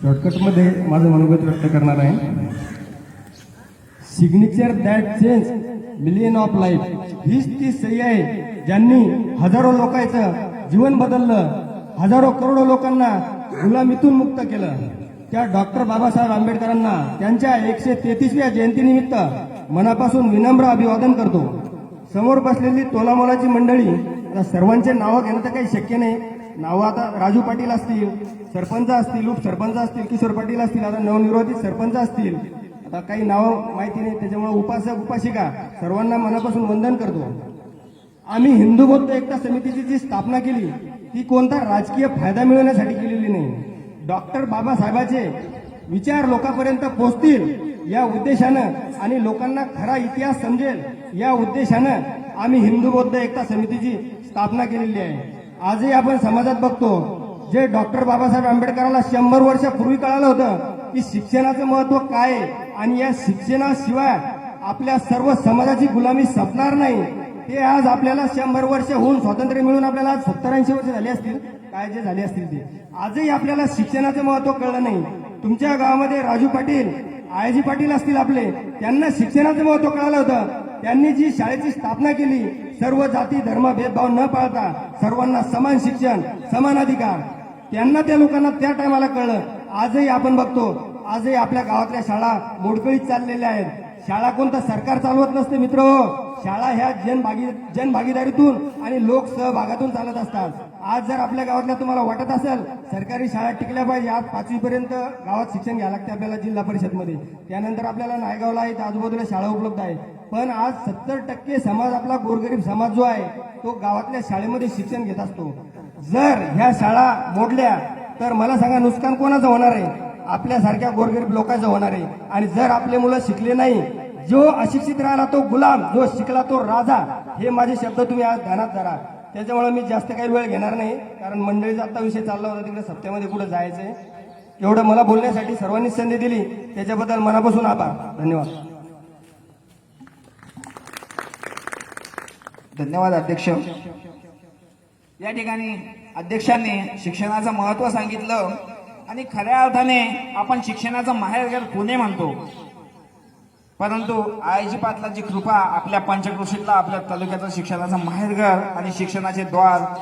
शॉर्टकटमध्ये माझं मनोगत व्यक्त करणार आहे. Signature that change million of life हीच ती सही आहे ज्यांनी हजारो लोकांचं जीवन बदललं, हजारो करोडो लोकांना गुलामीतून मुक्त केलं. त्या डॉक्टर बाबासाहेब आंबेडकरांना त्यांच्या 133व्या जयंतीनिमित्त मनापासून विनम्र अभिवादन करतो. समोर बसलेली तोलामोलाची मंडळी, आता सर्वांचे नावं घेणं तर काही शक्य नाही. नावं आता राजू पाटील असतील, सरपंच असतील, उपसरपंच असतील, किशोर पाटील असतील, आता नवनिर्वाचित सरपंच असतील, आता काही नावं माहिती नाही, त्याच्यामुळे उपासक उपासिका सर्वांना मनापासून वंदन करतो. आम्ही हिंदू बौद्ध एकता समितीची जी स्थापना केली ती कोणता राजकीय फायदा मिळवण्यासाठी केलेली नाही. डॉक्टर बाबासाहेबांचे विचार लोकांपर्यंत पोहोचतील या उद्देशानं आणि लोकांना खरा इतिहास समजेल या उद्देशानं आम्ही हिंदू बौद्ध एकता समितीची स्थापना केलेली आहे. आजही आपण समाजात बघतो, जे डॉक्टर बाबासाहेब आंबेडकरांना 100 वर्षापूर्वी कळालं होतं की शिक्षणाचं महत्व काय आहे आणि या शिक्षणाशिवाय आपल्या सर्व समाजाची गुलामी संपणार नाही, ते आज आपल्याला 100 वर्ष होऊन स्वातंत्र्य मिळून आपल्याला आज 70-80 वर्ष झाली असतील, काय जे झाले असतील ते आजही आपल्याला शिक्षणाचं महत्व कळलं नाही. तुमच्या गावामध्ये राजू पाटील, आयजी पाटील असतील आपले, त्यांना शिक्षणाचं महत्व कळालं होतं. त्यांनी जी शाळेची स्थापना केली, सर्व जाती धर्म भेदभाव न पाळता सर्वांना समान शिक्षण, समान अधिकार, त्यांना त्या लोकांना त्या टायमाला कळलं. आजही आपण बघतो, आजही आपल्या गावातल्या शाळा मोडकळीत चाललेल्या आहेत. शाळा कोणतं सरकार चालवत नसते मित्र, शाळा ह्या जनभागीदारीतून आणि लोक सहभागातून चालत असतात. आज जर आपल्या गावातल्या तुम्हाला वाटत असेल सरकारी शाळा टिकल्या पाहिजे, आज 5वी पर्यंत गावात शिक्षण घ्यायला लागते आपल्याला जिल्हा परिषदमध्ये, त्यानंतर आपल्याला नायगावला इथं आजूबाजूला शाळा उपलब्ध आहे. पण आज 70% समाज आपला गोरगरीब समाज जो आहे तो गावातल्या शाळेमध्ये शिक्षण घेत असतो. जर ह्या शाळा मोडल्या तर मला सांगा नुकसान कोणाचं होणार आहे? आपल्यासारख्या गोरगरीब लोकांचं होणार आहे. आणि जर आपले मुलं शिकले नाही, जो अशिक्षित राहिला तो गुलाम, जो शिकला तो राजा, हे माझे शब्द तुम्ही आज ध्यानात धरा. त्याच्यामुळे मी जास्त काही वेळ घेणार नाही, कारण मंडळीचा आता विषय चालला होता तिकडे सप्त्यामध्ये कुठे जायचंय. एवढं मला बोलण्यासाठी सर्वांनी संधी दिली त्याच्याबद्दल मनापासून आभार. धन्यवाद. धन्यवाद अध्यक्ष. या ठिकाणी अध्यक्षांनी शिक्षणाचं महत्व सांगितलं आणि खऱ्या अर्थाने आपण शिक्षणाचं माहेरघर पुणे म्हणतो, परंतु आयजी पाटलांची कृपा आपल्या पंचक्रोशीतला आपल्या तालुक्याचं शिक्षणाचं माहेरघर आणि शिक्षणाचे द्वार